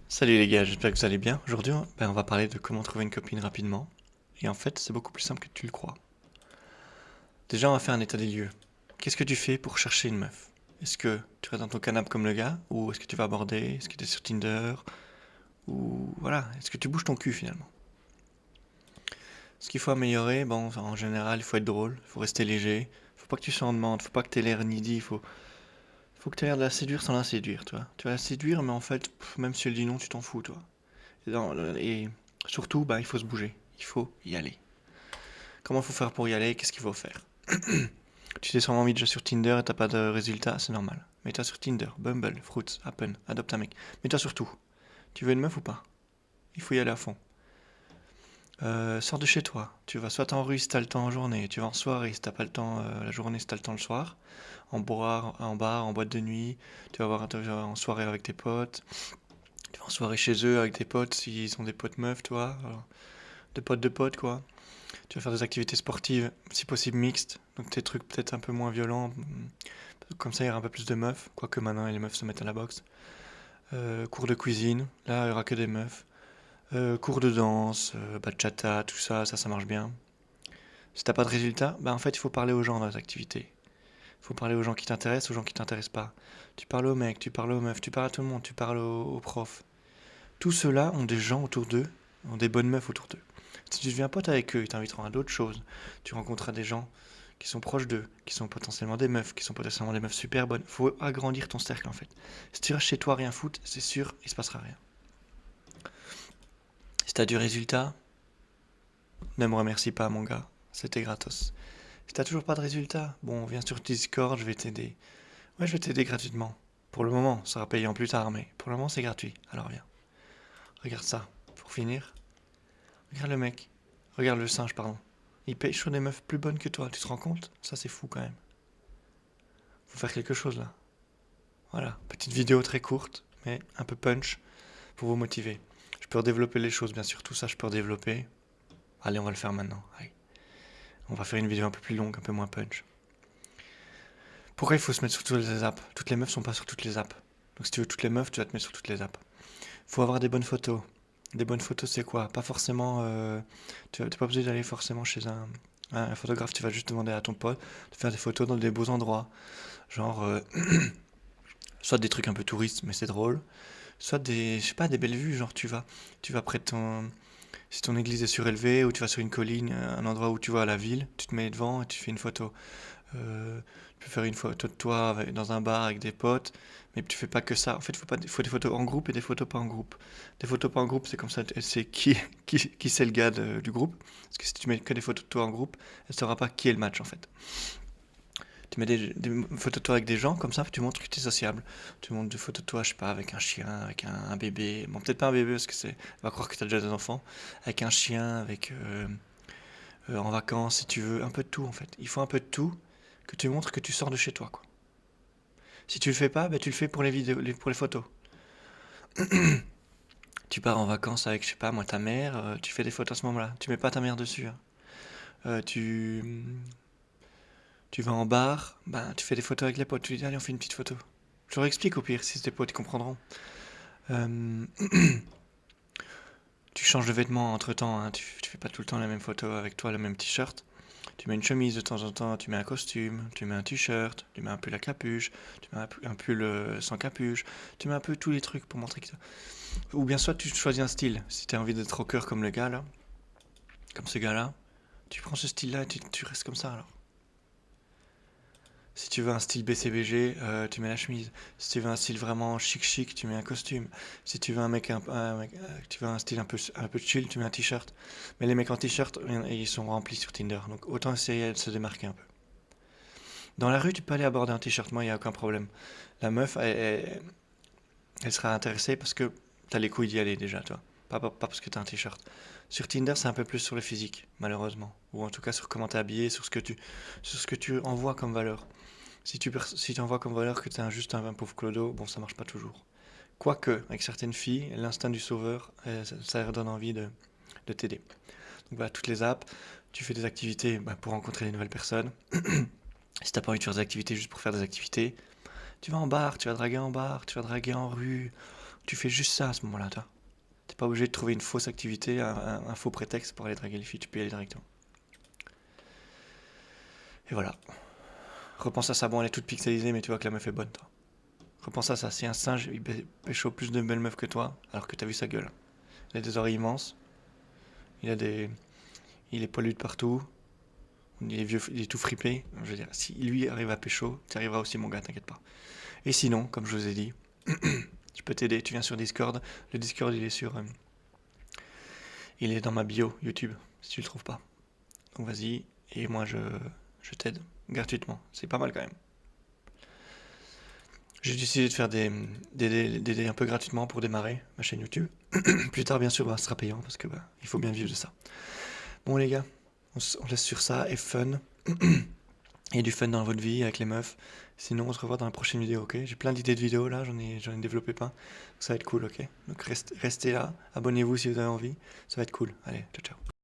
Salut les gars, j'espère que vous allez bien. Aujourd'hui, on va parler de comment trouver une copine rapidement. Et en fait, c'est beaucoup plus simple que tu le crois. Déjà, on va faire un état des lieux. Qu'est-ce que tu fais pour chercher une meuf? Est-ce que tu restes dans ton canapé comme le gars? Ou est-ce que tu vas aborder? Est-ce que tu es sur Tinder? Ou voilà, est-ce que tu bouges ton cul finalement? Ce qu'il faut améliorer, bon, en général, il faut être drôle, il faut rester léger. Faut pas que tu sois en demande, faut pas que tu aies l'air needy, faut que tu aies l'air de la séduire sans la séduire, toi. Tu vas la séduire, mais en fait, même si elle dit non, tu t'en fous, toi. Et surtout, bah, il faut se bouger. Il faut y aller. Comment il faut faire pour y aller? Qu'est-ce qu'il faut faire? Tu t'es sûrement mis déjà sur Tinder et t'as pas de résultat, c'est normal. Mets-toi sur Tinder, Bumble, Fruits, Happen, adopte un mec. Mets-toi sur tout. Tu veux une meuf ou pas? Il faut y aller à fond. Sors de chez toi. Tu vas soit en rue si t'as le temps en journée. Tu vas en soirée si t'as pas le temps la journée, si t'as le temps le soir. En bar, en boîte de nuit. Tu vas en soirée avec tes potes. Tu vas en soirée chez eux avec tes potes s'ils ont des potes meufs, toi. De potes, quoi. Tu vas faire des activités sportives, si possible mixtes, donc des trucs peut-être un peu moins violents, comme ça il y aura un peu plus de meufs, quoique maintenant les meufs se mettent à la boxe. Cours de cuisine, là il y aura que des meufs. Cours de danse, bachata, tout ça, ça marche bien. Si t'as pas de résultat, bah en fait il faut parler aux gens dans les activités. Il faut parler aux gens qui t'intéressent, aux gens qui t'intéressent pas. Tu parles aux mecs, tu parles aux meufs, tu parles à tout le monde, tu parles aux profs. Tous ceux-là ont des gens autour d'eux, ont des bonnes meufs autour d'eux. Si tu deviens pote avec eux, ils t'inviteront à d'autres choses. Tu rencontreras des gens qui sont proches d'eux, qui sont potentiellement des meufs, qui sont potentiellement des meufs super bonnes. Faut agrandir ton cercle en fait. Si tu restes chez toi rien foutre, c'est sûr, il se passera rien. Si t'as du résultat, ne me remercie pas mon gars, c'était gratos. Si t'as toujours pas de résultat, bon, viens sur Discord, je vais t'aider. Ouais, je vais t'aider gratuitement. Pour le moment, ça sera payant plus tard, mais pour le moment c'est gratuit. Alors viens, regarde ça. Pour finir, regarde le mec. Regarde le singe, pardon. Il pêche sur des meufs plus bonnes que toi, tu te rends compte? Ça c'est fou quand même. Faut faire quelque chose là. Voilà, petite vidéo très courte, mais un peu punch pour vous motiver. Je peux redévelopper les choses, bien sûr, tout ça je peux redévelopper. Allez, on va le faire maintenant. Allez. On va faire une vidéo un peu plus longue, un peu moins punch. Pourquoi il faut se mettre sur toutes les apps? Toutes les meufs sont pas sur toutes les apps. Donc si tu veux toutes les meufs, tu vas te mettre sur toutes les apps. Faut avoir des bonnes photos. Des bonnes photos, c'est quoi? Pas forcément. Tu n'es pas obligé d'aller forcément chez un photographe, tu vas juste demander à ton pote de faire des photos dans des beaux endroits. Genre, soit des trucs un peu touristes, mais c'est drôle. Soit des, je sais pas, des belles vues. Genre, tu vas près de ton. Si ton église est surélevée ou tu vas sur une colline, un endroit où tu vois la ville, tu te mets devant et tu fais une photo. Tu peux faire une photo de toi dans un bar avec des potes, mais tu fais pas que ça. En fait, faut des photos en groupe et des photos pas en groupe. Des photos pas en groupe, c'est comme ça, c'est qui c'est le gars du groupe. Parce que si tu mets que des photos de toi en groupe, elle saura pas qui est le match en fait. Tu mets des photos de toi avec des gens, comme ça tu montres que tu es sociable. Tu montres des photos de toi, je sais pas, avec un chien, avec un bébé. Bon, peut-être pas un bébé parce que c'est. On va croire que tu as déjà des enfants. Avec un chien, en vacances, si tu veux. Un peu de tout en fait. Il faut un peu de tout que tu montres que tu sors de chez toi, quoi. Si tu le fais pas, bah, tu le fais pour les vidéos, pour les photos. Tu pars en vacances avec, je sais pas, moi, ta mère, tu fais des photos à ce moment-là. Tu mets pas ta mère dessus, hein. Euh, tu, tu vas en bar, bah, tu fais des photos avec les potes. Tu dis, allez, on fait une petite photo. Je leur explique au pire, si c'est tes potes, ils comprendront. Euh, Tu changes de vêtements entre temps, hein. Tu fais pas tout le temps la même photo avec toi, le même t-shirt. Tu mets une chemise de temps en temps, tu mets un costume, tu mets un t-shirt, tu mets un pull à capuche, tu mets un pull sans capuche, tu mets un peu tous les trucs pour montrer que. Ou bien soit tu choisis un style. Si tu as envie d'être rocker comme le gars là, comme ce gars là, tu prends ce style là et tu restes comme ça alors. Si tu veux un style BCBG, tu mets la chemise. Si tu veux un style vraiment chic chic, tu mets un costume. Si tu veux tu veux un style un peu chill, tu mets un t-shirt. Mais les mecs en t-shirt, ils sont remplis sur Tinder. Donc autant essayer de se démarquer un peu. Dans la rue, tu peux aller aborder un t-shirt, moi, il n'y a aucun problème. La meuf, elle sera intéressée parce que t'as les couilles d'y aller déjà, toi. Pas parce que t'as un t-shirt. Sur Tinder, c'est un peu plus sur le physique, malheureusement. Ou en tout cas sur comment t'es habillé, sur ce que tu envoies comme valeur. Si tu envoies comme valeur que t'es juste un pauvre clodo, bon, ça marche pas toujours. Quoique, avec certaines filles, l'instinct du sauveur, ça leur donne envie de t'aider. Donc voilà, toutes les apps, tu fais des activités bah, pour rencontrer des nouvelles personnes. Si t'as pas envie de faire des activités juste pour faire des activités, tu vas en bar, tu vas draguer en bar, tu vas draguer en rue, Tu fais juste ça à ce moment-là, toi. T'es pas obligé de trouver une fausse activité, un faux prétexte pour aller draguer les filles, tu peux y aller directement. Et voilà. Repense à ça, bon, elle est toute pixelisée, mais tu vois que la meuf est bonne, toi. Repense à ça, si un singe, il pécho plus de belles meufs que toi, alors que t'as vu sa gueule. Il a des oreilles immenses, il a des... il est poilu de partout, il est vieux, il est tout fripé. Je veux dire, si lui arrive à pécho, tu arriveras aussi, mon gars, t'inquiète pas. Et sinon, comme je vous ai dit, je peux t'aider, tu viens sur Discord. Le Discord, il est sur... il est dans ma bio YouTube, si tu le trouves pas. Donc vas-y, et moi je t'aide gratuitement. C'est pas mal quand même. J'ai décidé de faire d'aider un peu gratuitement pour démarrer ma chaîne YouTube. Plus tard, bien sûr, bah, ce sera payant parce que bah, il faut bien vivre de ça. Bon, les gars, on laisse sur ça et fun. Et du fun dans votre vie avec les meufs. Sinon, on se revoit dans la prochaine vidéo, ok? J'ai plein d'idées de vidéos là, j'en ai développé plein. Ça va être cool, ok? Donc restez là, abonnez-vous si vous avez envie. Ça va être cool. Allez, ciao ciao.